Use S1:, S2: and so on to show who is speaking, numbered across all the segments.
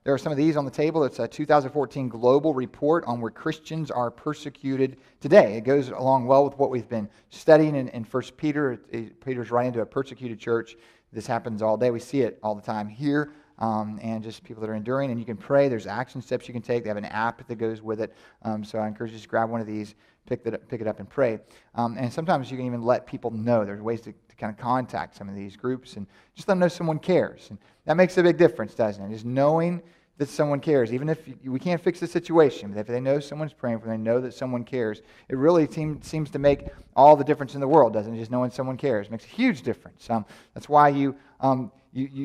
S1: there are some of these on the table. It's a 2014 global report on where Christians are persecuted today. It goes along well with what we've been studying in 1 Peter. Peter's writing to a persecuted church. This happens all day. We see it all the time here. And just people that are enduring. And you can pray. There's action steps you can take. They have an app that goes with it. So I encourage you to just grab one of these, pick it up, and pray. And sometimes you can even let people know. There's ways to kind of contact some of these groups and just let them know someone cares. And that makes a big difference, doesn't it? Just knowing that someone cares. Even if we can't fix the situation, but if they know someone's praying for them, they know that someone cares, it really seems to make all the difference in the world, doesn't it? Just knowing someone cares. It makes a huge difference. That's why you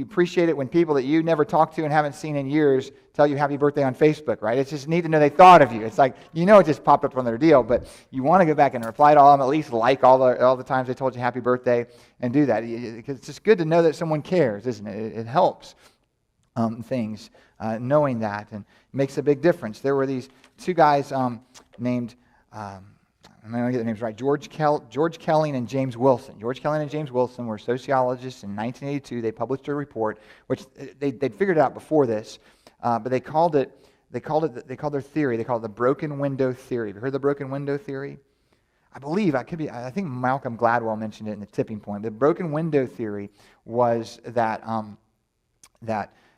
S1: appreciate it when people that you never talked to and haven't seen in years tell you happy birthday on Facebook, right? It's just neat to know they thought of you. It's like, it just popped up on their deal, but you want to go back and reply to all of them, at least like all the times they told you happy birthday, and do that. Because it's just good to know that someone cares, isn't it? It helps things, knowing that, and it makes a big difference. There were these two guys named... I'm going to get the names right. George Kelling and James Wilson. George Kelling and James Wilson were sociologists in 1982. They published a report, which they'd figured it out before this, but they called their theory. They called it the broken window theory. Have you heard the broken window theory? I think Malcolm Gladwell mentioned it in the tipping point. The broken window theory was that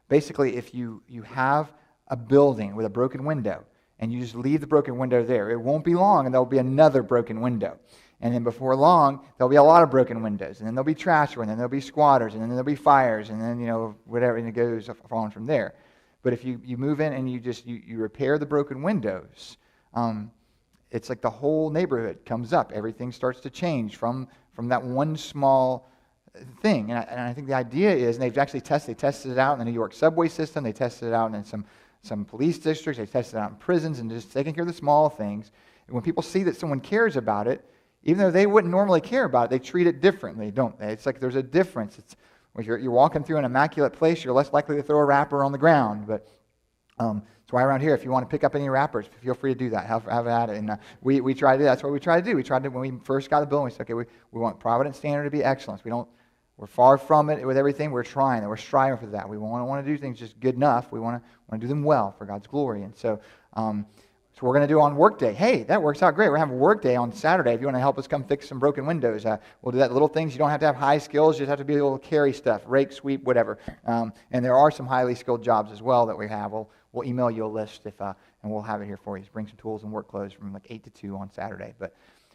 S1: basically if you have a building with a broken window, and you just leave the broken window there, it won't be long and there'll be another broken window. And then before long, there'll be a lot of broken windows. And then there'll be trash, and then there'll be squatters, and then there'll be fires, and then, whatever, and it goes on from there. But if you move in and you repair the broken windows, it's like the whole neighborhood comes up. Everything starts to change from that one small thing. And I think the idea is, and they've actually tested it out in the New York subway system, they tested it out in some police districts, they tested it out in prisons, and just taking care of the small things. And when people see that someone cares about it, even though they wouldn't normally care about it, they treat it differently, don't they? It's like there's a difference. It's when you're walking through an immaculate place, you're less likely to throw a wrapper on the ground. But that's why around here, if you want to pick up any wrappers, feel free to do that. Have at it. And we try to do that. That's what we try to do. We tried to, when we first got the building, we said, okay, we want Providence Standard to be excellence. We're far from it with everything. We're trying. We're striving for that. We want to do things just good enough. We want to do them well for God's glory. And so we're going to do on Workday. Hey, that works out great. We're having Workday on Saturday. If you want to help us come fix some broken windows, we'll do that. Little things. You don't have to have high skills. You just have to be able to carry stuff, rake, sweep, whatever. And there are some highly skilled jobs as well that we have. We'll email you a list and we'll have it here for you. Just bring some tools and work clothes from like 8 to 2 on Saturday. But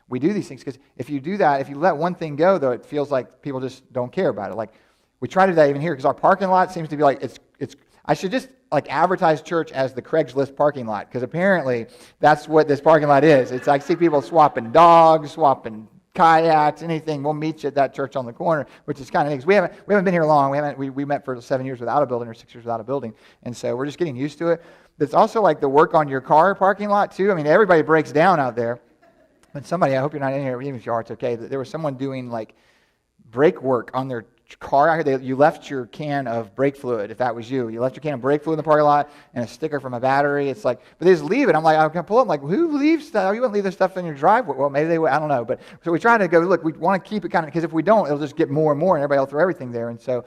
S1: we do these things because if you do that, if you let one thing go, though, it feels like people just don't care about it. Like we try to do that even here because our parking lot seems to be like it's. I should just like advertise church as the Craigslist parking lot because apparently that's what this parking lot is. It's I see people swapping dogs, swapping kayaks, anything. We'll meet you at that church on the corner, which is kind of neat. We haven't been here long. We met for 7 years without a building or 6 years without a building, and so we're just getting used to it. But it's also like the work on your car parking lot too. I mean, everybody breaks down out there. But somebody, I hope you're not in here, even if you are, it's okay. There was someone doing like brake work on their car. You left your can of brake fluid, if that was you. You left your can of brake fluid in the parking lot and a sticker from a battery. It's like, but they just leave it. I'm like, I can pull up. I'm like, who leaves stuff? You wouldn't leave this stuff in your driveway. Well, maybe they would. I don't know. But so we try to go, look, we want to keep it kind of, because if we don't, it'll just get more and more and everybody will throw everything there. And so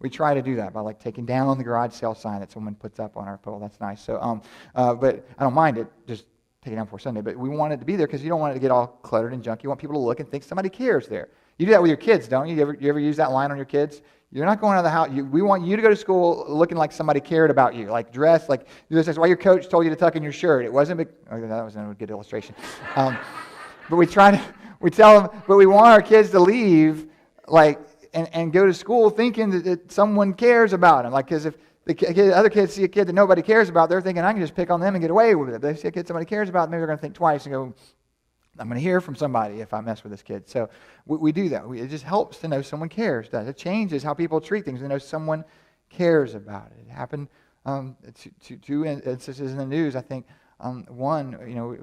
S1: we try to do that by like taking down the garage sale sign that someone puts up on our pole. That's nice. So, but I don't mind it. Just take it down before Sunday, but we want it to be there because you don't want it to get all cluttered and junk. You want people to look and think somebody cares there. You do that with your kids, don't you? You ever use that line on your kids? You're not going out of the house. We want you to go to school looking like somebody cared about you, like dressed, like that's why your coach told you to tuck in your shirt. It wasn't big. Oh, that was a good illustration. But we tell them, but we want our kids to leave like and go to school thinking that someone cares about them, like because if other kids see a kid that nobody cares about, they're thinking, I can just pick on them and get away with it. If they see a kid somebody cares about, maybe they're going to think twice and go, I'm going to hear from somebody if I mess with this kid. So we do that. It just helps to know someone cares. It changes how people treat things. They know someone cares about it. It happened two instances in the news. I think one,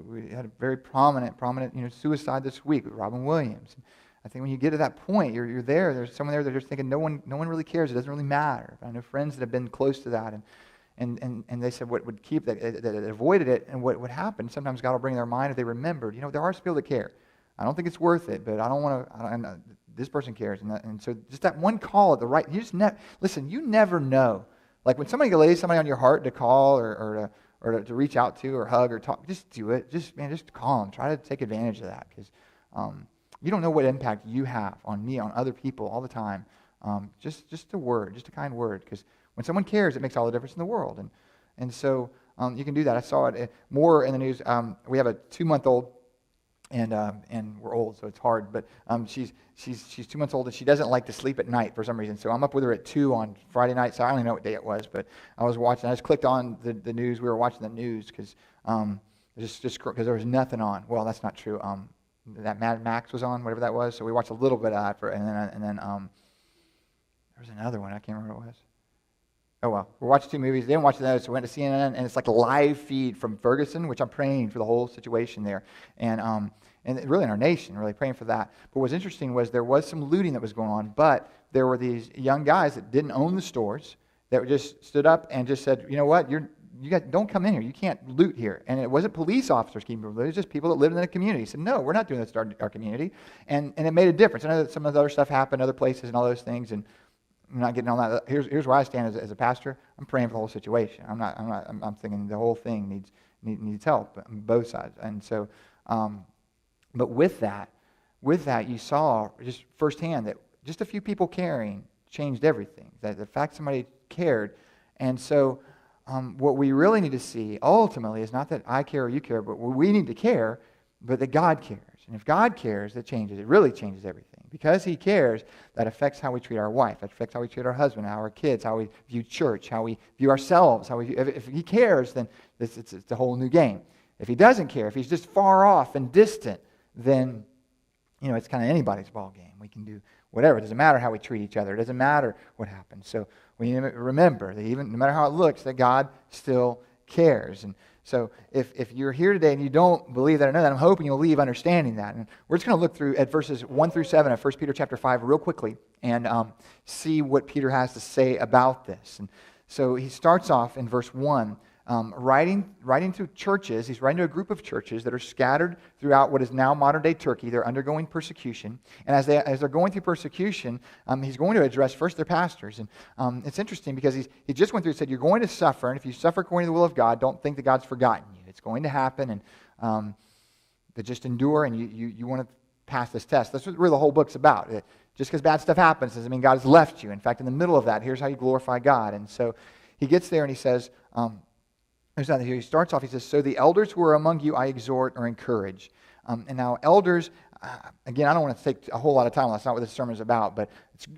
S1: we had a very prominent, suicide this week with Robin Williams. I think when you get to that point, you're there. There's someone there that just thinking no one really cares. It doesn't really matter. I know friends that have been close to that, and they said what would keep that avoided it, and what would happen. Sometimes God will bring their mind if they remembered. There are people that care. I don't think it's worth it, but I don't want to. This person cares, and so just that one call at the right. You just listen. You never know Like when somebody lays somebody on your heart to call or to reach out to or hug or talk, just do it. Just call them. Try to take advantage of that because you don't know what impact you have on me, on other people all the time. Just a word, just a kind word, because when someone cares, it makes all the difference in the world. And so you can do that. I saw it more in the news. We have a 2-month-old, and we're old, so it's hard. But she's 2 months old, and she doesn't like to sleep at night for some reason. So I'm up with her at 2 on Friday night. So I don't even know what day it was, but I was watching. I just clicked on the news. We were watching the news because just because there was nothing on. Well, that's not true. That Mad Max was on, whatever that was. So we watched a little bit of that, and then there was another one. I can't remember what it was. Oh, well, we're watching 2 movies. They didn't watch those, so we went to CNN, and it's like a live feed from Ferguson, which I'm praying for the whole situation there. And really in our nation, really praying for that. But what's interesting was there was some looting that was going on, but there were these young guys that didn't own the stores that just stood up and just said, you know what, you guys don't come in here. You can't loot here. And it wasn't police officers keeping people. It was just people that lived in the community. Said, no, we're not doing this to our community. And it made a difference. I know that some of the other stuff happened other places and all those things, and I'm not getting on that. Here's where I stand as a pastor. I'm praying for the whole situation. I'm thinking the whole thing needs help on both sides. And so, but with that, you saw just firsthand that just a few people caring changed everything. That the fact somebody cared, and so what we really need to see ultimately is not that I care or you care, but we need to care, but that God cares. And if God cares, that changes. It really changes everything. Because He cares, that affects how we treat our wife. That affects how we treat our husband, how our kids, how we view church, how we view ourselves. If He cares, then it's a whole new game. If He doesn't care, if He's just far off and distant, then it's kind of anybody's ball game. We can do whatever. It doesn't matter how we treat each other. It doesn't matter what happens. So we need to remember that even no matter how it looks, that God still cares. And so if you're here today and you don't believe that or know that, I'm hoping you'll leave understanding that. And we're just going to look through at verses 1 through 7 of 1 Peter chapter 5 real quickly and see what Peter has to say about this. And so he starts off in verse 1, writing to churches. He's writing to a group of churches that are scattered throughout what is now modern-day Turkey. They're undergoing persecution. And as they're going through persecution, he's going to address first their pastors. And it's interesting because he just went through and said, you're going to suffer, and if you suffer according to the will of God, don't think that God's forgotten you. It's going to happen, and but just endure, and you want to pass this test. That's what really the whole book's about. Just because bad stuff happens doesn't mean God has left you. In fact, in the middle of that, here's how you glorify God. And so he gets there and he says, he starts off, he says, so the elders who are among you I exhort or encourage. And now elders, again, I don't want to take a whole lot of time. That's not what this sermon is about, but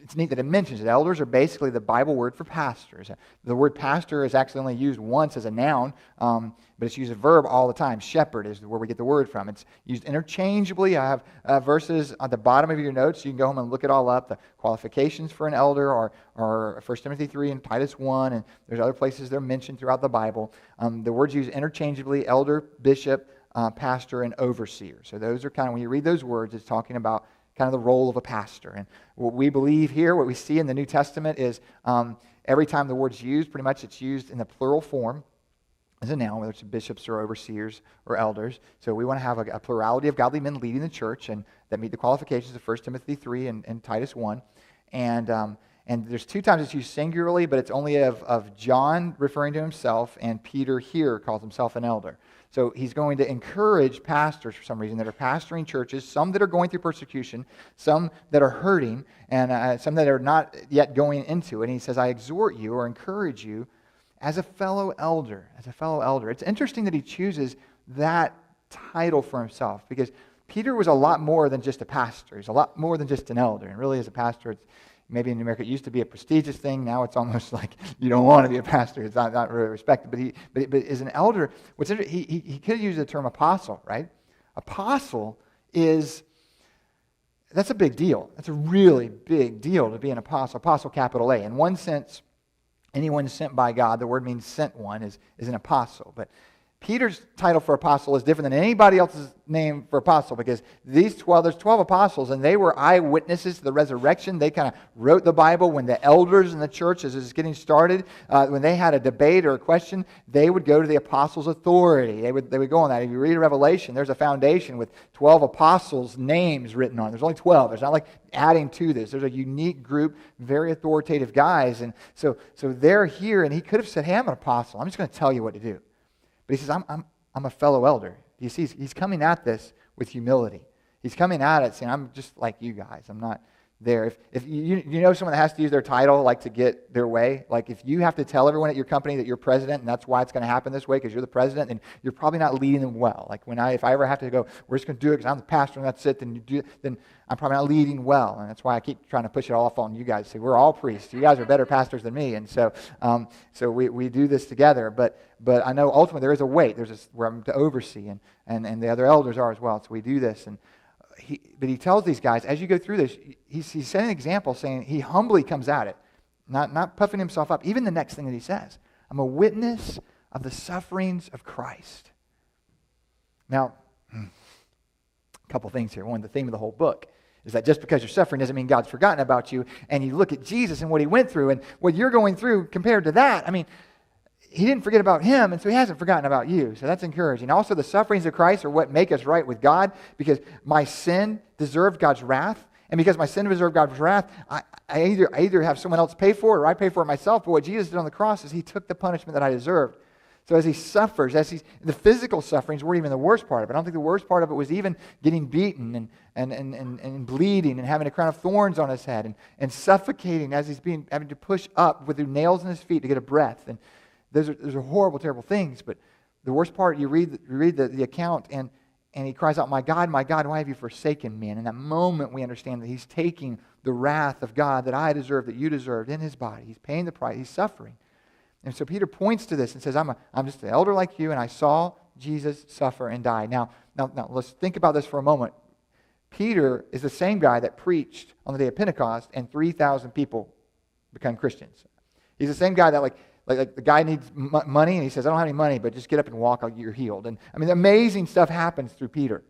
S1: it's neat that it mentions it. Elders are basically the Bible word for pastors. The word pastor is actually only used once as a noun, but it's used as a verb all the time. Shepherd is where we get the word from. It's used interchangeably. I have verses at the bottom of your notes. You can go home and look it all up. The qualifications for an elder are 1 Timothy 3 and Titus 1, and there's other places they're mentioned throughout the Bible. The words used interchangeably, elder, bishop, pastor, and overseer. So those are kind of, when you read those words, it's talking about kind of the role of a pastor. And what we believe here, what we see in the New Testament is every time the word's used, pretty much it's used in the plural form as a noun, whether it's bishops or overseers or elders. So we want to have a plurality of godly men leading the church and that meet the qualifications of 1 Timothy 3 and Titus 1. And there's 2 times it's used singularly, but it's only of John referring to himself, and Peter here calls himself an elder. So he's going to encourage pastors for some reason that are pastoring churches, some that are going through persecution, some that are hurting, and some that are not yet going into it. And he says, I exhort you or encourage you as a fellow elder, It's interesting that he chooses that title for himself because Peter was a lot more than just a pastor. He's a lot more than just an elder. And really as a pastor, maybe in America, it used to be a prestigious thing. Now it's almost like you don't want to be a pastor. It's not really respected. But as an elder, what's interesting, he could use the term apostle, right? Apostle that's a big deal. That's a really big deal to be an apostle. Apostle, capital A. In one sense, anyone sent by God, the word means sent one, is an apostle. But Peter's title for apostle is different than anybody else's name for apostle, because there's 12 apostles, and they were eyewitnesses to the resurrection. They kind of wrote the Bible when the elders in the church, as it was getting started, when they had a debate or a question, they would go to the apostles' authority. They would go on that. If you read Revelation, there's a foundation with 12 apostles' names written on it. There's only 12. There's not like adding to this. There's a unique group, very authoritative guys. And so they're here, and he could have said, hey, I'm an apostle. I'm just going to tell you what to do. But he says, I'm a fellow elder. You see, he's coming at this with humility. He's coming at it saying, I'm just like you guys. I'm not there. If you know someone that has to use their title like to get their way, like if you have to tell everyone at your company that you're president and that's why it's going to happen this way because you're the president, then you're probably not leading them well. Like if I ever have to go, we're just going to do it because I'm the pastor and that's it, then I'm probably not leading well. And that's why I keep trying to push it off on you guys. Say, we're all priests. You guys are better pastors than me. And so we do this together. But I know ultimately there is a weight. There's this where I'm to oversee, and the other elders are as well. So we do this. But he tells these guys, as you go through this, he's setting an example saying he humbly comes at it, not puffing himself up. Even the next thing that he says, I'm a witness of the sufferings of Christ. Now, a couple things here. One, the theme of the whole book is that just because you're suffering doesn't mean God's forgotten about you. And you look at Jesus and what he went through and what you're going through compared to that. I mean, he didn't forget about him, and so he hasn't forgotten about you. So that's encouraging. Also, the sufferings of Christ are what make us right with God, because my sin deserved God's wrath. And because my sin deserved God's wrath, I either have someone else pay for it or I pay for it myself. But what Jesus did on the cross is he took the punishment that I deserved. So as he suffers, the physical sufferings weren't even the worst part of it. I don't think the worst part of it was even getting beaten and bleeding and having a crown of thorns on his head and suffocating as he's having to push up with the nails in his feet to get a breath. And those are horrible, terrible things. But the worst part, you read the account, and he cries out, my God, why have you forsaken me? And in that moment, we understand that he's taking the wrath of God that I deserve, that you deserved, in his body. He's paying the price. He's suffering. And so Peter points to this and says, I'm just an elder like you, and I saw Jesus suffer and die. Now, let's think about this for a moment. Peter is the same guy that preached on the day of Pentecost, and 3,000 people become Christians. He's the same guy that like the guy needs money, and he says, I don't have any money, but just get up and walk, you're healed. And I mean, amazing stuff happens through Peter.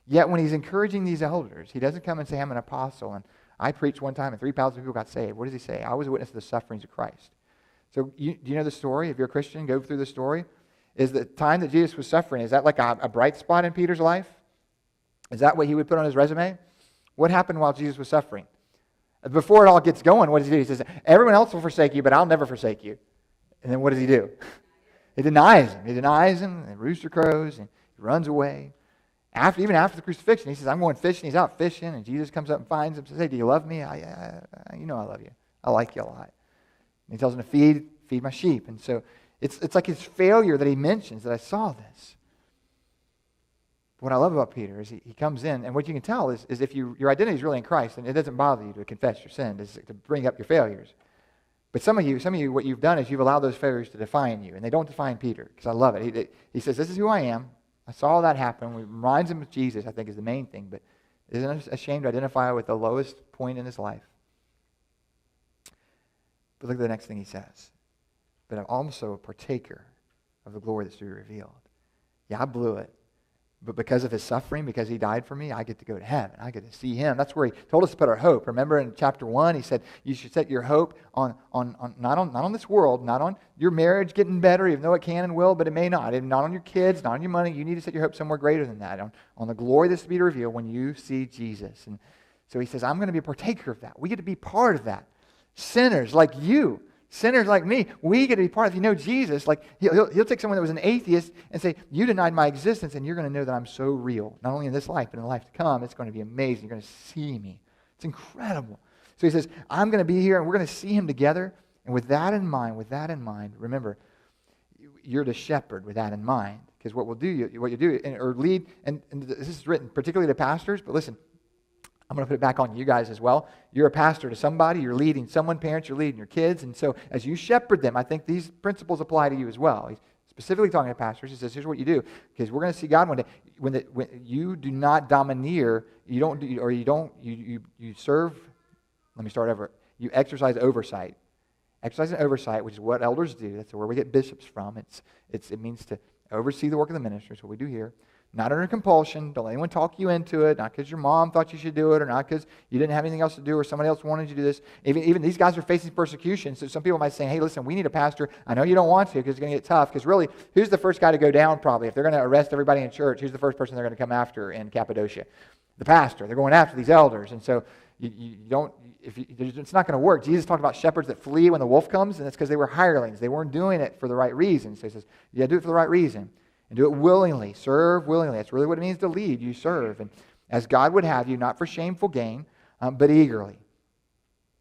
S1: Yet when he's encouraging these elders, he doesn't come and say, I'm an apostle, and I preached one time, and 3,000 people got saved. What does he say? I was a witness of the sufferings of Christ. So do you know the story? If you're a Christian, go through the story. Is the time that Jesus was suffering, is that like a bright spot in Peter's life? Is that what he would put on his resume? What happened while Jesus was suffering? Before it all gets going, what does he do? He says, everyone else will forsake you, but I'll never forsake you. And then what does he do? He denies him. He denies him, and rooster crows, and he runs away. Even after the crucifixion, he says, I'm going fishing. He's out fishing, and Jesus comes up and finds him and says, hey, do you love me? You know I love you. I like you a lot. And he tells him to feed my sheep. And so it's like his failure that he mentions, that I saw this. What I love about Peter is he comes in, and what you can tell is if your identity is really in Christ, and it doesn't bother you to confess your sin, to bring up your failures. But some of you, what you've done is you've allowed those failures to define you, and they don't define Peter, because I love it. He says, this is who I am. I saw that happen. It reminds him of Jesus, I think, is the main thing, but isn't ashamed to identify with the lowest point in his life. But look at the next thing he says. But I'm also a partaker of the glory that's to be revealed. Yeah, I blew it. But because of his suffering, because he died for me, I get to go to heaven. I get to see him. That's where he told us to put our hope. Remember in chapter 1, he said you should set your hope on not on this world, not on your marriage getting better, even though it can and will, but it may not. And not on your kids, not on your money. You need to set your hope somewhere greater than that, on the glory that's to be revealed when you see Jesus. And so he says, I'm going to be a partaker of that. We get to be part of that. Sinners like you, sinners like me, we get to be part of it. If you know Jesus, like he'll take someone that was an atheist and say, you denied my existence, and you're going to know that I'm so real. Not only in this life, but in the life to come. It's going to be amazing. You're going to see me. It's incredible. So he says, I'm going to be here, and we're going to see him together. And with that in mind, remember, you're the shepherd with that in mind. Because what you do, or lead, and this is written particularly to pastors, but listen, I'm going to put it back on you guys as well. You're a pastor to somebody. You're leading someone. Parents, you're leading your kids. And so as you shepherd them, I think these principles apply to you as well. He's specifically talking to pastors. He says, here's what you do. Because we're going to see God one day. When you do not domineer, you serve, let me start over. You exercise oversight. Exercise and oversight, which is what elders do. That's where we get bishops from. It means to oversee the work of the ministry. That's what we do here. Not under compulsion. Don't let anyone talk you into it. Not because your mom thought you should do it, or not because you didn't have anything else to do, or somebody else wanted you to do this. Even these guys are facing persecution. So some people might say, hey, listen, we need a pastor. I know you don't want to because it's going to get tough. Because really, who's the first guy to go down probably? If they're going to arrest everybody in church, who's the first person they're going to come after in Cappadocia? The pastor. They're going after these elders. And so you don't, it's not going to work. Jesus talked about shepherds that flee when the wolf comes, and it's because they were hirelings. They weren't doing it for the right reason. So he says, you got to do it for the right reason. And do it willingly. Serve willingly. That's really what it means to lead. You serve. And as God would have you, not for shameful gain, but eagerly.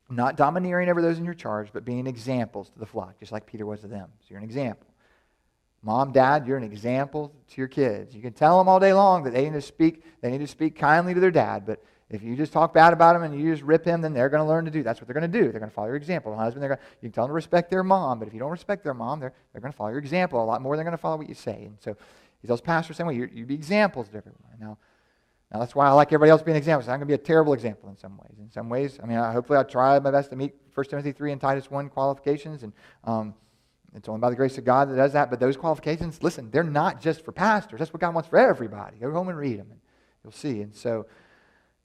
S1: Not domineering over those in your charge, but being examples to the flock, just like Peter was to them. So you're an example. Mom, Dad, you're an example to your kids. You can tell them all day long that they need to speak kindly to their dad, but if you just talk bad about him and you just rip him, then they're going to learn to do. That's what they're going to do. They're going to follow your example. Husband, you can tell them to respect their mom, but if you don't respect their mom, they're going to follow your example a lot more than they're going to follow what you say. And so he tells pastors the same way. You be examples to everyone. Now that's why I like everybody else being examples. I'm going to be a terrible example in some ways. In some ways, hopefully I try my best to meet 1 Timothy 3 and Titus 1 qualifications, and it's only by the grace of God that does that. But those qualifications, listen, they're not just for pastors. That's what God wants for everybody. Go home and read them, and you'll see. And so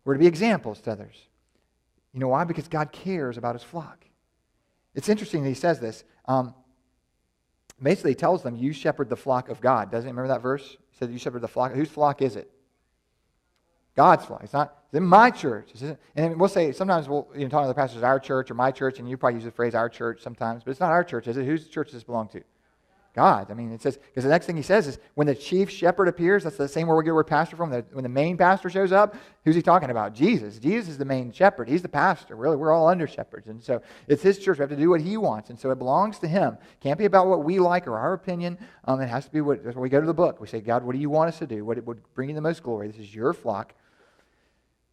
S1: we're to be examples to others. You know why? Because God cares about his flock. It's interesting that he says this. Basically, he tells them, you shepherd the flock of God. Doesn't he? Remember that verse? He said, you shepherd the flock. Whose flock is it? God's flock. It's in my church. And we'll say, sometimes we'll talk to the pastors, our church or my church, and you probably use the phrase our church sometimes, but it's not our church, is it? Whose church does this belong to? God. It says, because the next thing he says is, when the chief shepherd appears, that's the same where we get the word pastor from. When the main pastor shows up, who's he talking about? Jesus. Jesus is the main shepherd. He's the pastor. Really, we're all under shepherds. And so it's his church. We have to do what he wants. And so it belongs to him. Can't be about what we like or our opinion. It has to be that's when we go to the book. We say, God, what do you want us to do? What would bring you the most glory? This is your flock.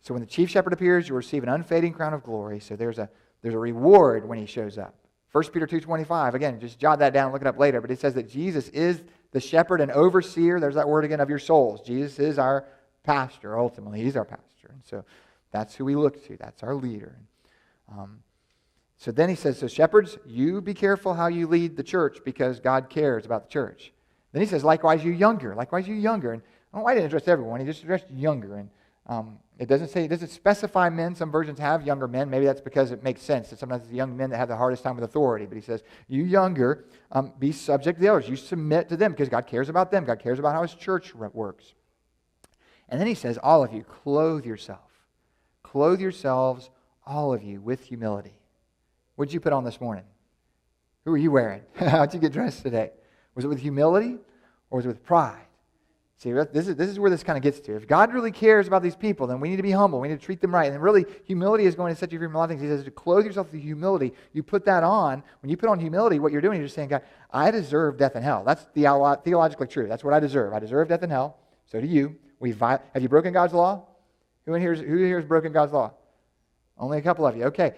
S1: So when the chief shepherd appears, you receive an unfading crown of glory. So there's a reward when he shows up. 1 Peter 2:25, again, just jot that down and look it up later, but it says that Jesus is the shepherd and overseer, there's that word again, of your souls. Jesus is our pastor, ultimately. He's our pastor. And so that's who we look to. That's our leader. So then he says, so shepherds, you be careful how you lead the church because God cares about the church. Then he says, likewise you younger. And I don't know why he didn't address everyone. He just addressed younger. And it doesn't specify men. Some versions have younger men. Maybe that's because it makes sense that sometimes it's the young men that have the hardest time with authority. But he says, you younger, be subject to the elders. You submit to them because God cares about them. God cares about how his church works. And then he says, all of you, clothe yourself. Clothe yourselves, all of you, with humility. What did you put on this morning? Who are you wearing? How'd you get dressed today? Was it with humility or was it with pride? See, this is where this kind of gets to. If God really cares about these people, then we need to be humble. We need to treat them right. And really, humility is going to set you free from a lot of things. He says to clothe yourself with humility. You put that on. When you put on humility, what you're doing, you're just saying, God, I deserve death and hell. That's theologically true. That's what I deserve. I deserve death and hell. So do you. Have you broken God's law? Who here has broken God's law? Only a couple of you. Okay.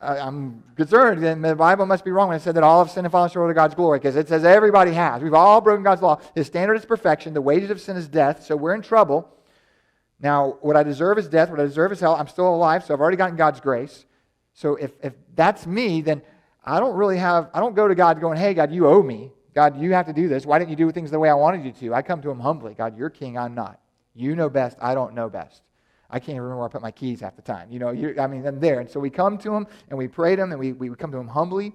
S1: I'm concerned, then the Bible must be wrong when it said that all have sinned and fallen short of God's glory, because it says everybody has. We've all broken God's law. His standard is perfection. The wages of sin is death, so we're in trouble. Now, what I deserve is death. What I deserve is hell. I'm still alive, so I've already gotten God's grace. So if that's me, then I don't go to God going, hey, God, you owe me. God, you have to do this. Why didn't you do things the way I wanted you to? I come to him humbly. God, you're king, I'm not. You know best. I don't know best. I can't even remember where I put my keys half the time. I'm there. And so we come to him and we pray to him and we come to him humbly.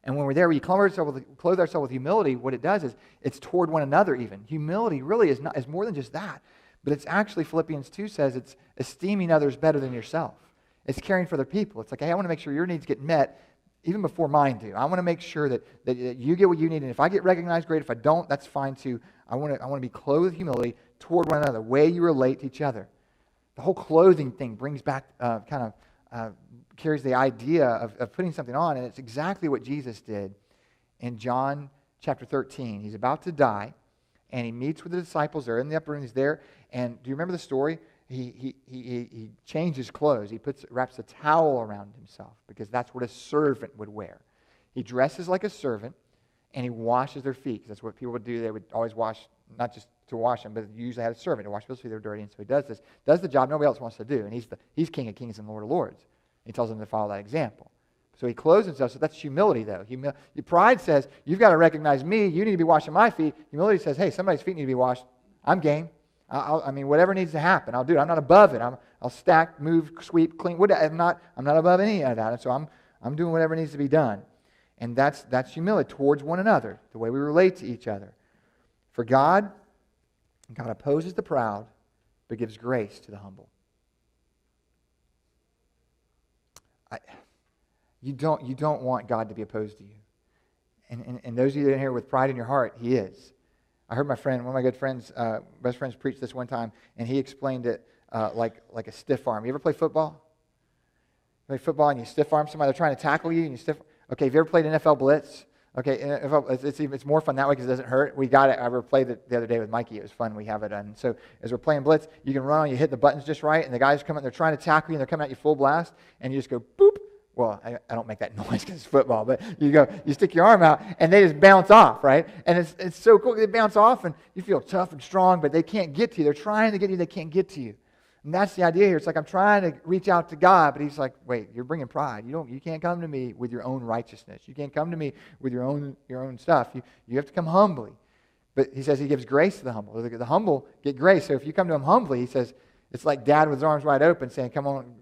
S1: And when we're there, we clothe ourselves with humility. What it does is it's toward one another even. Humility really is more than just that. But it's actually, Philippians 2 says, it's esteeming others better than yourself. It's caring for other people. It's like, hey, I want to make sure your needs get met even before mine do. I want to make sure that you get what you need. And if I get recognized, great. If I don't, that's fine too. I want to be clothed with humility toward one another, the way you relate to each other. The whole clothing thing brings back, carries the idea of putting something on, and it's exactly what Jesus did in John chapter 13. He's about to die, and he meets with the disciples. They're in the upper room. He's there, and do you remember the story? He changes clothes. He wraps a towel around himself because that's what a servant would wear. He dresses like a servant, and he washes their feet because that's what people would do. They would always wash, not just to wash them, but usually had a servant to wash people's feet. They're dirty, and so he does the job nobody else wants to do, and he's King of Kings and Lord of Lords. He tells them to follow that example. So he clothes himself. So that's humility, though. Pride says, you've got to recognize me. You need to be washing my feet. Humility says, hey, somebody's feet need to be washed. I'm game. I mean, whatever needs to happen, I'll do it. I'm not above it. I'll stack, move, sweep, clean. I'm not above any of that. And so I'm doing whatever needs to be done. And that's humility towards one another, the way we relate to each other. For God opposes the proud, but gives grace to the humble. You don't want God to be opposed to you. And those of you that are here with pride in your heart, He is. I heard one of my good friends, best friends, preach this one time, and he explained it like a stiff arm. You ever play football? You play football and you stiff arm somebody, they're trying to tackle you, and you stiff. Okay, have you ever played NFL blitz? Okay, it's more fun that way because it doesn't hurt. We got it. I played it the other day with Mikey. It was fun. We have it done. So as we're playing blitz, you can run on, you hit the buttons just right, and the guys come out, they're trying to tackle you, and they're coming at you full blast, and you just go boop. Well, I don't make that noise because it's football, but you stick your arm out, and they just bounce off, right? And it's so cool. They bounce off, and you feel tough and strong, but they can't get to you. They're trying to get you. They can't get to you. And that's the idea here. It's like I'm trying to reach out to God, but He's like, wait, you're bringing pride. You can't come to me with your own righteousness. You can't come to me with your own stuff. You have to come humbly. But He says He gives grace to the humble. The humble get grace. So if you come to Him humbly, He says, it's like Dad with his arms wide open saying, come on,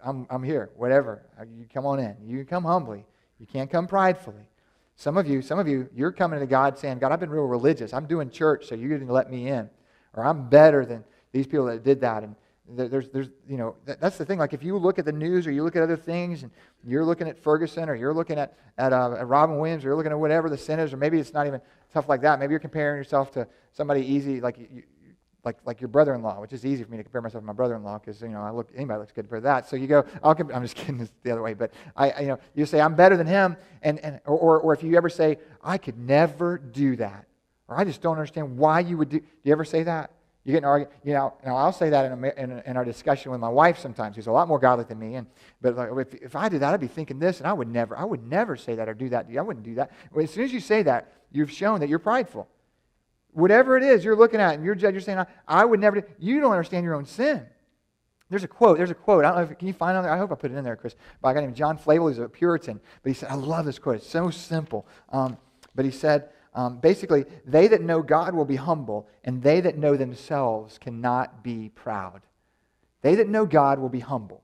S1: I'm here, whatever. You come on in. You come humbly. You can't come pridefully. Some of you, you're coming to God saying, God, I've been real religious. I'm doing church, so you didn't let me in. Or I'm better than these people that did that. And that's the thing. Like if you look at the news or you look at other things and you're looking at Ferguson or you're looking at Robin Williams or you're looking at whatever the sin is, or maybe it's not even stuff like that. Maybe you're comparing yourself to somebody easy like your brother-in-law, which is easy for me to compare myself to my brother-in-law because anybody looks good for that. So you go, I'm just kidding, it's the other way, but you say I'm better than him, or if you ever say I could never do that, or I just don't understand why you would do. Do you ever say that? You get in an argument, I'll say that in our discussion with my wife sometimes, who's a lot more godly than me, but if I did that, I'd be thinking this, and I would never say that or do that. I wouldn't do that. Well, as soon as you say that, you've shown that you're prideful. Whatever it is you're looking at and you're saying, I would never do. You don't understand your own sin. There's a quote. I don't know can you find it on there? I hope I put it in there, Chris. By a guy named John Flavel. He's a Puritan. But he said, I love this quote. It's so simple. But he said, basically, they that know God will be humble, and they that know themselves cannot be proud. They that know God will be humble.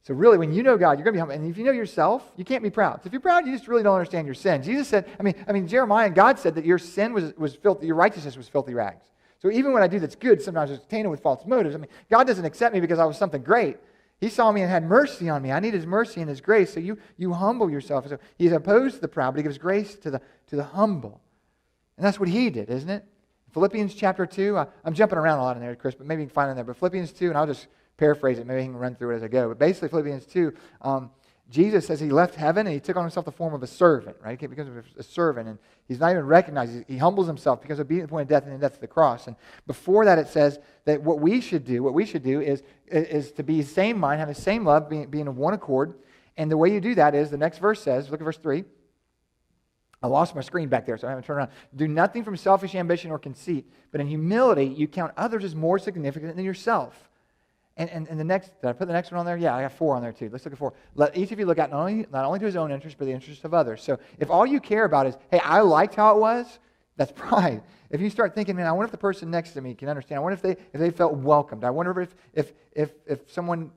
S1: So really, when you know God, you're going to be humble. And if you know yourself, you can't be proud. So if you're proud, you just really don't understand your sin. Jesus said, Jeremiah and God said that your sin was filthy, your righteousness was filthy rags. So even when I do that's good, sometimes it's tainted with false motives. God doesn't accept me because I was something great. He saw me and had mercy on me. I need His mercy and His grace. So you humble yourself. So He's opposed to the proud, but He gives grace to the humble. And that's what He did, isn't it? Philippians chapter 2. I'm jumping around a lot in there, Chris, but maybe you can find it in there. But Philippians 2, and I'll just paraphrase it. Maybe I can run through it as I go. But basically, Philippians 2, Jesus says He left heaven and He took on Himself the form of a servant, right? He becomes a servant, and He's not even recognized. He humbles Himself because of being at the point of death and the death of the cross. And before that, it says that what we should do is to be the same mind, have the same love, being of one accord. And the way you do that is, the next verse says, look at verse 3. I lost my screen back there, so I haven't turned around. Do nothing from selfish ambition or conceit, but in humility you count others as more significant than yourself. And the next, did I put the next one on there? Yeah, I got 4 on there too. Let's look at 4. Let each of you look out not only to his own interest, but the interest of others. So if all you care about is, hey, I liked how it was, that's pride. If you start thinking, man, I wonder if the person next to me can understand. I wonder if they felt welcomed. I wonder if someone,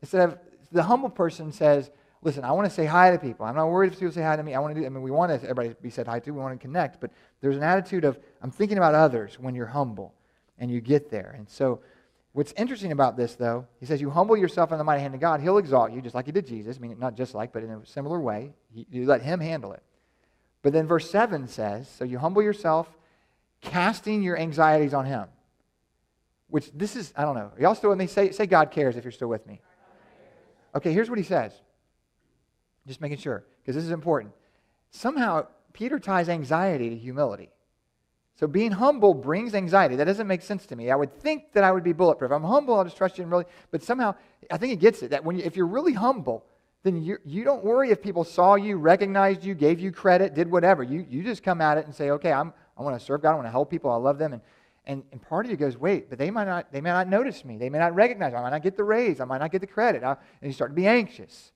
S1: instead of the humble person says, listen, I want to say hi to people. I'm not worried if people say hi to me. We want everybody to be said hi to. We want to connect. But there's an attitude of, I'm thinking about others when you're humble and you get there. And so what's interesting about this, though, he says, you humble yourself in the mighty hand of God, He'll exalt you, just like He did Jesus. Not just like, but in a similar way. You let Him handle it. But then verse 7 says, so you humble yourself, casting your anxieties on Him. Which this is, I don't know. Are y'all still with me? Say God cares if you're still with me. Okay, here's what he says. Just making sure, because this is important. Somehow, Peter ties anxiety to humility. So being humble brings anxiety. That doesn't make sense to me. I would think that I would be bulletproof. I'm humble, I'll just trust you and really. But somehow, I think it gets it, that if you're really humble, then you don't worry if people saw you, recognized you, gave you credit, did whatever. You just come at it and say, okay, I want to serve God, I want to help people, I love them. And part of you goes, wait, but they may not notice me. They may not recognize me. I might not get the raise. I might not get the credit. And you start to be anxious.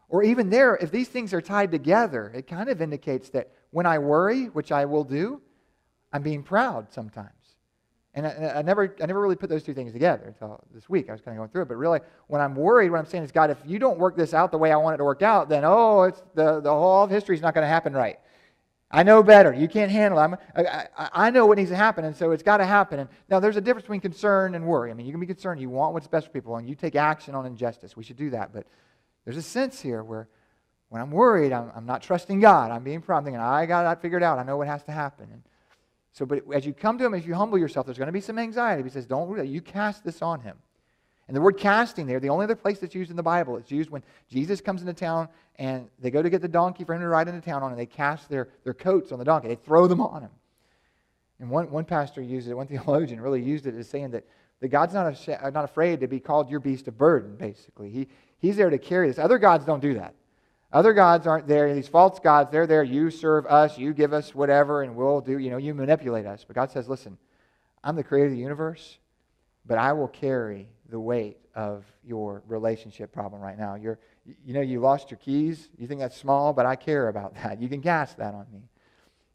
S1: Or even there, if these things are tied together, it kind of indicates that when I worry, which I will do, I'm being proud sometimes. And I never really put those two things together until this week. I was kind of going through it. But really, when I'm worried, what I'm saying is, God, if you don't work this out the way I want it to work out, then, it's the whole of history is not going to happen right. I know better. You can't handle it. I know what needs to happen, and so it's got to happen. And now, there's a difference between concern and worry. I mean, you can be concerned. You want what's best for people, and you take action on injustice. We should do that. But there's a sense here where when I'm worried, I'm not trusting God. I'm being proud. I'm thinking, I got that figured out. I know what has to happen. And so, but as you come to Him, if you humble yourself, there's going to be some anxiety. He says, don't worry. You cast this on Him. And the word casting there, the only other place that's used in the Bible, it's used when Jesus comes into town and they go to get the donkey for Him to ride into town on, and they cast their coats on the donkey. They throw them on Him. And one pastor used it, one theologian really used it as saying that God's not afraid to be called your beast of burden, basically. He's there to carry this. Other gods don't do that. Other gods aren't there. These false gods, they're there. You serve us. You give us whatever, and we'll do, you manipulate us. But God says, listen, I'm the creator of the universe, but I will carry the weight of your relationship problem right now. You lost your keys. You think that's small, but I care about that. You can cast that on me.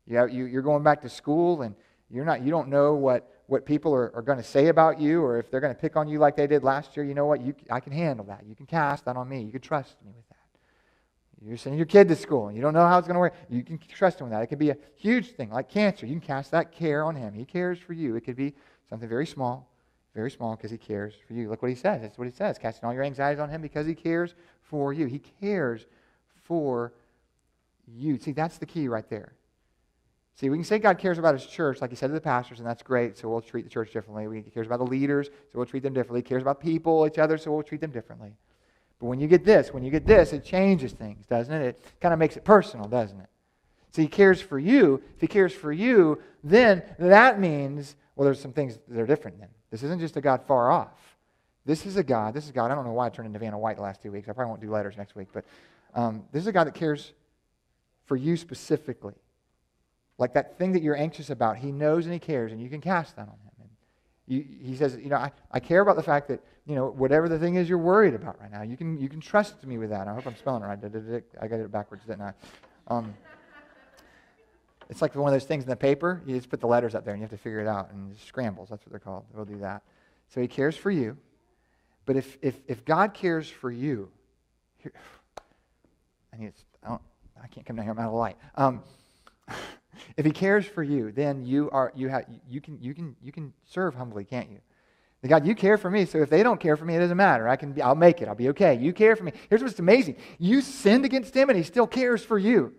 S1: You're going back to school, and you don't know what people are going to say about you, or if they're going to pick on you like they did last year. You know what? I can handle that. You can cast that on me. You can trust me with that. You're sending your kid to school, and you don't know how it's going to work. You can trust Him with that. It could be a huge thing, like cancer. You can cast that care on Him. He cares for you. It could be something very small, because He cares for you. Look what He says. That's what He says. Casting all your anxieties on Him because He cares for you. He cares for you. See, that's the key right there. See, we can say God cares about His church, like He said to the pastors, and that's great, so we'll treat the church differently. He cares about the leaders, so we'll treat them differently. He cares about people, each other, so we'll treat them differently. But when you get this, it changes things, doesn't it? It kind of makes it personal, doesn't it? See, He cares for you. If He cares for you, then that means, well, there's some things that are different then. This isn't just a God far off. This is God. I don't know why I turned into Vanna White the last 2 weeks. I probably won't do letters next week. But this is a God that cares for you specifically. Like that thing that you're anxious about, He knows and He cares, and you can cast that on Him. He says, I care about the fact that, whatever the thing is you're worried about right now, you can trust me with that. I hope I'm spelling it right. I got it backwards, didn't I? It's like one of those things in the paper. You just put the letters up there, and you have to figure it out, and scrambles. That's what they're called. We'll do that. So He cares for you. But if God cares for you, I can't come down here. I'm out of light. If He cares for you, then you can serve humbly, can't you? God, you care for me, so if they don't care for me, it doesn't matter. I'll make it. I'll be okay. You care for me. Here's what's amazing. You sinned against Him, and He still cares for you.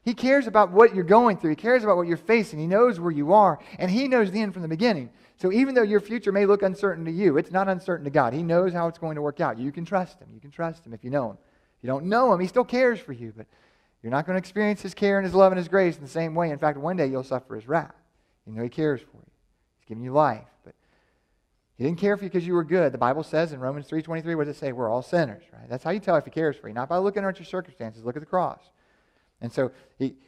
S1: He cares about what you're going through. He cares about what you're facing. He knows where you are, and He knows the end from the beginning. So even though your future may look uncertain to you, it's not uncertain to God. He knows how it's going to work out. You can trust Him. You can trust Him if you know Him. If you don't know Him, He still cares for you, but you're not going to experience His care and His love and His grace in the same way. In fact, one day you'll suffer His wrath. You know He cares for you. He's giving you life. But He didn't care for you because you were good. The Bible says in Romans 3:23, what does it say? We're all sinners, right? That's how you tell if He cares for you. Not by looking at your circumstances. Look at the cross. And so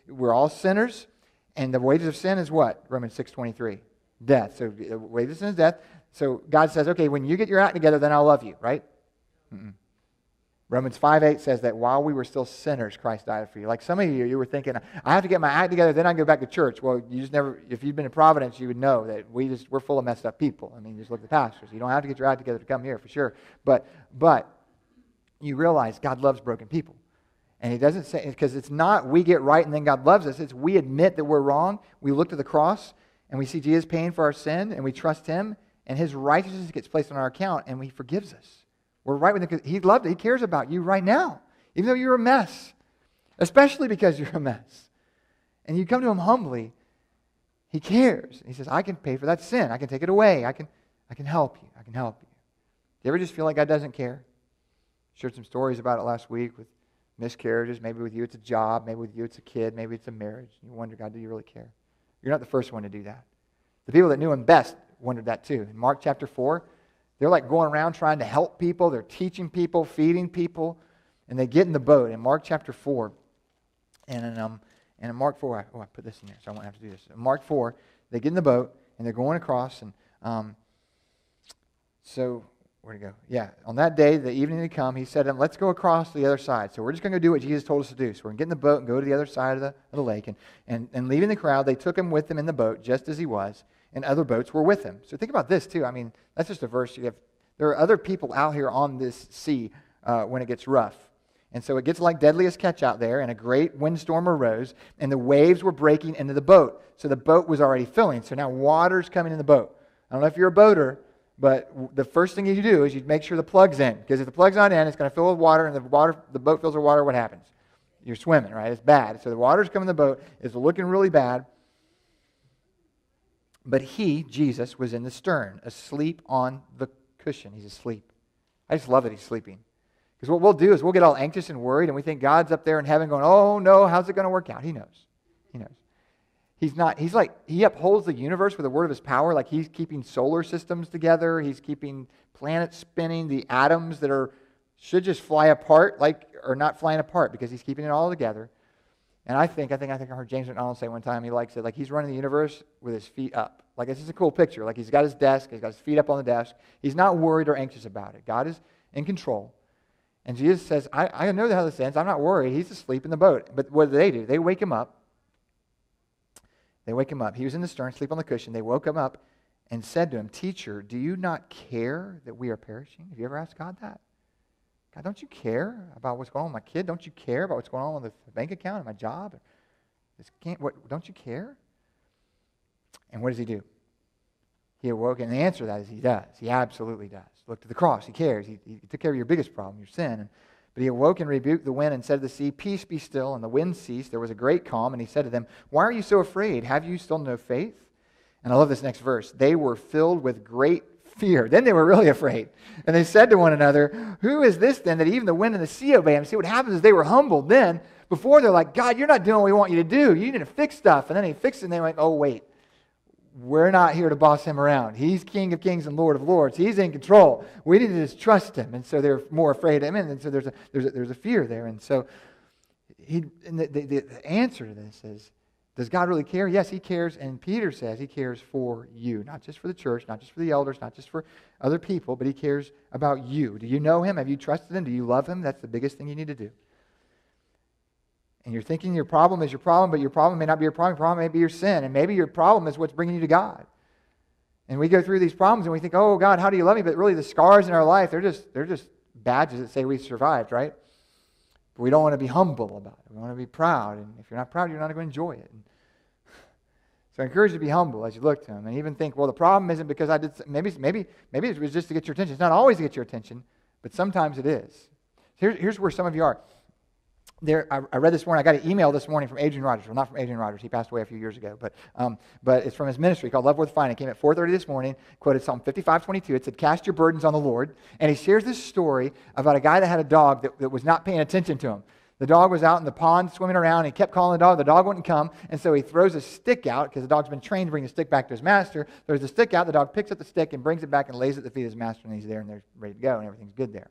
S1: we're all sinners, and the wages of sin is what? Romans 6:23. Death. So the wages of sin is death. So God says, okay, when you get your act together, then I'll love you, right? Romans 5:8 says that while we were still sinners, Christ died for you. Like some of you were thinking, I have to get my act together, then I can go back to church. Well, you just never, if you've been in Providence, you would know that we're full of messed up people. I mean, just look at the pastors. You don't have to get your act together to come here, for sure. But you realize God loves broken people. And He doesn't say, because it's not we get right and then God loves us. It's we admit that we're wrong. We look to the cross and we see Jesus paying for our sin and we trust Him. And His righteousness gets placed on our account and He forgives us. We're right with Him because He loved it. He cares about you right now. Even though you're a mess. Especially because you're a mess. And you come to Him humbly. He cares. He says, I can pay for that sin. I can take it away. I can help you. I can help you. Do you ever just feel like God doesn't care? Shared some stories about it last week with miscarriages. Maybe with you it's a job. Maybe with you it's a kid. Maybe it's a marriage. You wonder, God, do you really care? You're not the first one to do that. The people that knew Him best wondered that too. In Mark chapter 4, they're like going around trying to help people. They're teaching people, feeding people. And they get in the boat in Mark chapter 4. And in Mark 4, I put this in there so I won't have to do this. In Mark 4, they get in the boat and they're going across. And so where'd it go? Yeah, on that day, the evening had come, he said to them, let's go across to the other side. So we're just going to do what Jesus told us to do. So we're going to get in the boat and go to the other side of the lake. And leaving the crowd, they took him with them in the boat, just as he was, and other boats were with him. So think about this, too. I mean, that's just a verse. There are other people out here on this sea when it gets rough. And so it gets like deadliest catch out there, and a great windstorm arose, and the waves were breaking into the boat. So the boat was already filling. So now water's coming in the boat. I don't know if you're a boater, but the first thing you do is you make sure the plug's in. Because if the plug's not in, it's going to fill with water, and the boat fills with water, what happens? You're swimming, right? It's bad. So the water's coming in the boat. It's looking really bad. But he, Jesus, was in the stern, asleep on the cushion. He's asleep. I just love that he's sleeping. Because what we'll do is we'll get all anxious and worried, and we think God's up there in heaven going, oh, no, how's it going to work out? He knows. He knows. He's not, he's like, he upholds the universe with the word of his power, like he's keeping solar systems together, he's keeping planets spinning, the atoms that should just fly apart, are not flying apart because he's keeping it all together. And I think I heard James McDonald say one time, he likes it, like he's running the universe with his feet up. Like this is a cool picture. Like he's got his desk, he's got his feet up on the desk. He's not worried or anxious about it. God is in control. And Jesus says, I know how this ends. I'm not worried. He's asleep in the boat. But what do? They wake him up. He was in the stern, asleep on the cushion. They woke him up and said to him, Teacher, do you not care that we are perishing? Have you ever asked God that? God, don't you care about what's going on with my kid? Don't you care about what's going on with the bank account and my job? Don't you care? And what does he do? He awoke, and the answer to that is he does. He absolutely does. Look to the cross. He cares. He took care of your biggest problem, your sin. But he awoke and rebuked the wind and said to the sea, Peace, be still. And the wind ceased. There was a great calm. And he said to them, Why are you so afraid? Have you still no faith? And I love this next verse. They were filled with great fear. Then they were really afraid. And they said to one another, Who is this then that even the wind and the sea obey him? See, what happens is they were humbled then. Before they're like, God, you're not doing what we want you to do. You need to fix stuff. And then he fixed it and they went, oh, wait. We're not here to boss him around. He's King of Kings and Lord of Lords. He's in control. We need to just trust him. And so they're more afraid of him. And so there's a fear there. And so the answer to this is, does God really care? Yes, he cares. And Peter says he cares for you. Not just for the church, not just for the elders, not just for other people, but he cares about you. Do you know him? Have you trusted him? Do you love him? That's the biggest thing you need to do. And you're thinking your problem is your problem, but your problem may not be your problem. Your problem may be your sin. And maybe your problem is what's bringing you to God. And we go through these problems and we think, oh, God, how do you love me? But really the scars in our life, they're just badges that say we survived, right? But we don't want to be humble about it. We want to be proud. And if you're not proud, you're not going to enjoy it. And so I encourage you to be humble as you look to him. And even think, well, the problem isn't because I did, maybe it was just to get your attention. It's not always to get your attention, but sometimes it is. Here's where some of you are. I read this morning, I got an email this morning from Adrian Rogers. Well, not from Adrian Rogers. He passed away a few years ago. But it's from his ministry called Love Worth Finding. It came at 4:30 this morning, quoted Psalm 55:22. It said, Cast your burdens on the Lord. And he shares this story about a guy that had a dog that was not paying attention to him. The dog was out in the pond swimming around. He kept calling the dog. The dog wouldn't come. And so he throws a stick out because the dog's been trained to bring the stick back to his master. Throws the stick out. The dog picks up the stick and brings it back and lays it at the feet of his master. And he's there and they're ready to go and everything's good there.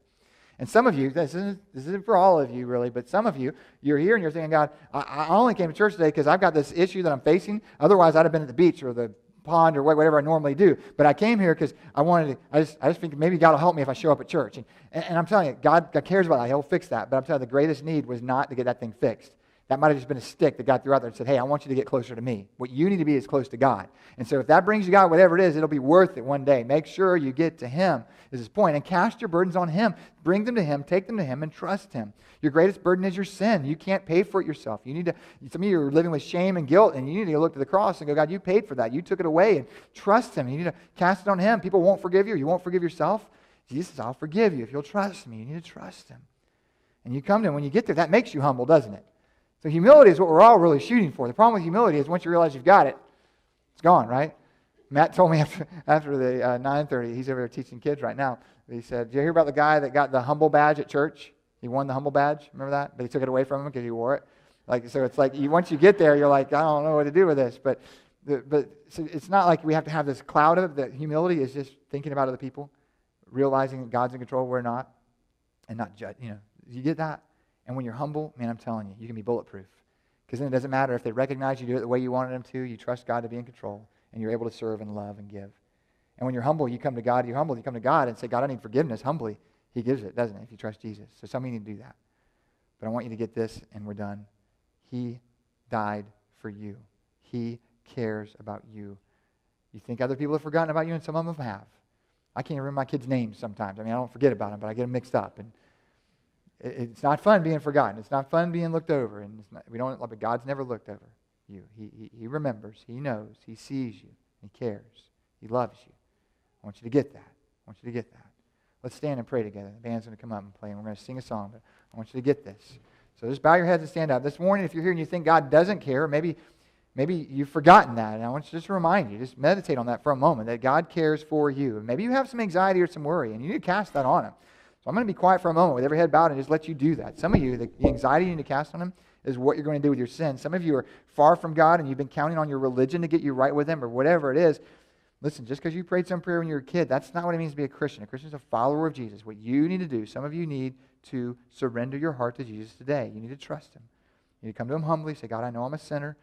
S1: And some of you, this isn't for all of you really, but some of you, you're here and you're thinking, God, I only came to church today because I've got this issue that I'm facing. Otherwise, I'd have been at the beach or the pond or whatever I normally do. But I came here because I just think maybe God will help me if I show up at church. And I'm telling you, God cares about that. He'll fix that. But I'm telling you, the greatest need was not to get that thing fixed. That might have just been a stick that God threw out there and said, hey, I want you to get closer to me. What you need to be is close to God. And so if that brings you God, whatever it is, it'll be worth it one day. Make sure you get to him is his point. And cast your burdens on him. Bring them to him, take them to him, and trust him. Your greatest burden is your sin. You can't pay for it yourself. Some of you are living with shame and guilt, and you need to look to the cross and go, God, you paid for that. You took it away, and trust him. You need to cast it on him. People won't forgive you. You won't forgive yourself. Jesus says, I'll forgive you if you'll trust me. You need to trust him. And you come to him. When you get there, that makes you humble, doesn't it? So humility is what we're all really shooting for. The problem with humility is once you realize you've got it, it's gone, right? Matt told me after the 9:30, he's over there teaching kids right now. He said, did you hear about the guy that got the humble badge at church? He won the humble badge. Remember that? But he took it away from him because he wore it. So it's like once you get there, you're like, I don't know what to do with this. But so it's not like we have to have this cloud of it. That humility is just thinking about other people, realizing that God's in control, we're not, and not judge. You get that? And when you're humble, man, I'm telling you, you can be bulletproof. Because then it doesn't matter if they recognize you do it the way you wanted them to. You trust God to be in control, and you're able to serve and love and give. And when you're humble, you come to God. You're humble, you come to God and say, God, I need forgiveness. Humbly, he gives it, doesn't he, if you trust Jesus. So some of you need to do that. But I want you to get this, and we're done. He died for you. He cares about you. You think other people have forgotten about you, and some of them have. I can't remember my kids' names sometimes. I mean, I don't forget about them, but I get them mixed up. And it's not fun being forgotten. It's not fun being looked over. And but God's never looked over you. He remembers. He knows. He sees you. He cares. He loves you. I want you to get that. I want you to get that. Let's stand and pray together. The band's going to come up and play, and we're going to sing a song. But I want you to get this. So just bow your heads and stand up. This morning, if you're here and you think God doesn't care, maybe you've forgotten that. And I want to just remind you, just meditate on that for a moment, that God cares for you. And maybe you have some anxiety or some worry, and you need to cast that on Him. So I'm going to be quiet for a moment with every head bowed and just let you do that. Some of you, the anxiety you need to cast on Him is what you're going to do with your sin. Some of you are far from God, and you've been counting on your religion to get you right with Him or whatever it is. Listen, just because you prayed some prayer when you were a kid, that's not what it means to be a Christian. A Christian is a follower of Jesus. What you need to do, some of you need to surrender your heart to Jesus today. You need to trust Him. You need to come to Him humbly, say, God, I know I'm a sinner.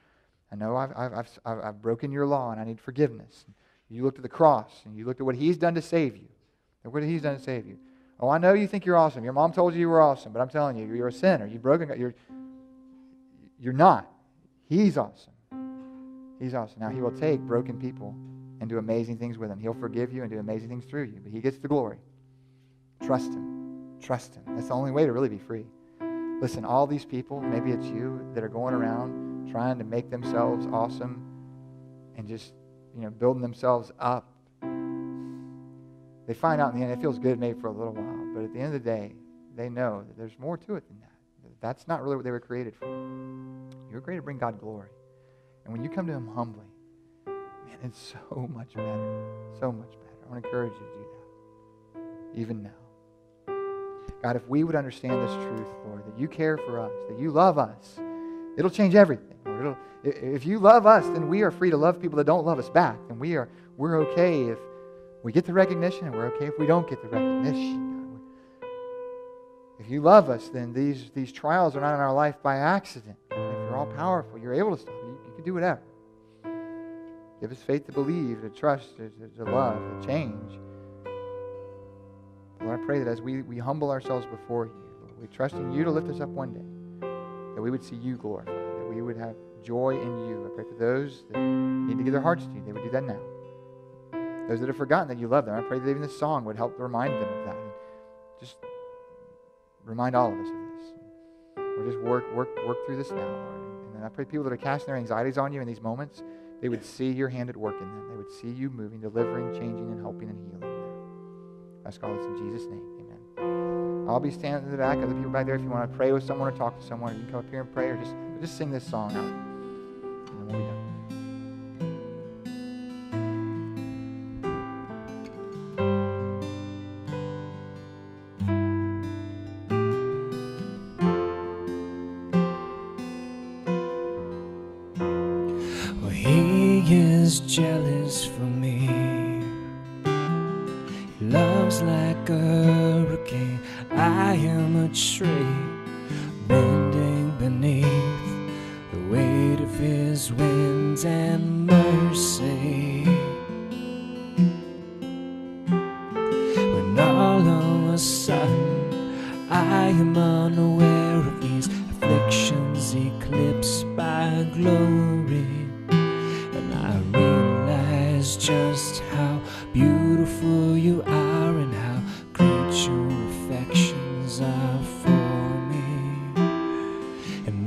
S1: I know I've broken your law, and I need forgiveness. You looked at the cross, and you looked at what He's done to save you. Look what He's done to save you. Oh, I know you think you're awesome. Your mom told you were awesome, but I'm telling you, you're a sinner. You've broken. You're not. He's awesome. He's awesome. Now, He will take broken people and do amazing things with them. He'll forgive you and do amazing things through you, but He gets the glory. Trust Him. Trust Him. That's the only way to really be free. Listen, all these people, maybe it's you, that are going around trying to make themselves awesome and just, building themselves up. They find out in the end it feels good maybe for a little while, but at the end of the day, they know that there's more to it than that. That's not really what they were created for. You were created to bring God glory. And when you come to Him humbly, man, it's so much better. So much better. I want to encourage you to do that. Even now. God, if we would understand this truth, Lord, that you care for us, that you love us, it'll change everything, Lord. If you love us, then we are free to love people that don't love us back. And we're okay if we get the recognition, and we're okay if we don't get the recognition. God. If you love us, then these trials are not in our life by accident. If you're all powerful, you're able to stop. You can do whatever. Give us faith to believe, to trust, to love, to change. Lord, I pray that as we humble ourselves before you, Lord, we trust in you to lift us up one day, that we would see you glorified, that we would have joy in you. I pray for those that need to give their hearts to you, they would do that now. Those that have forgotten that you love them, I pray that even this song would help remind them of that. And just remind all of us of this. Or just work through this now, Lord. And then I pray people that are casting their anxieties on you in these moments, they would see your hand at work in them. They would see you moving, delivering, changing, and helping and healing them. I ask all this in Jesus' name. Amen. I'll be standing in the back. Other people back there, if you want to pray with someone or talk to someone, you can come up here and pray, or just sing this song out. And then we'll be done.
S2: Jealous for me. He loves like a hurricane. I am a tree bending beneath the weight of His winds and mercy. When all of a sudden I am unaware of these afflictions eclipsed by glory, just how beautiful you are and how great your affections are for me. And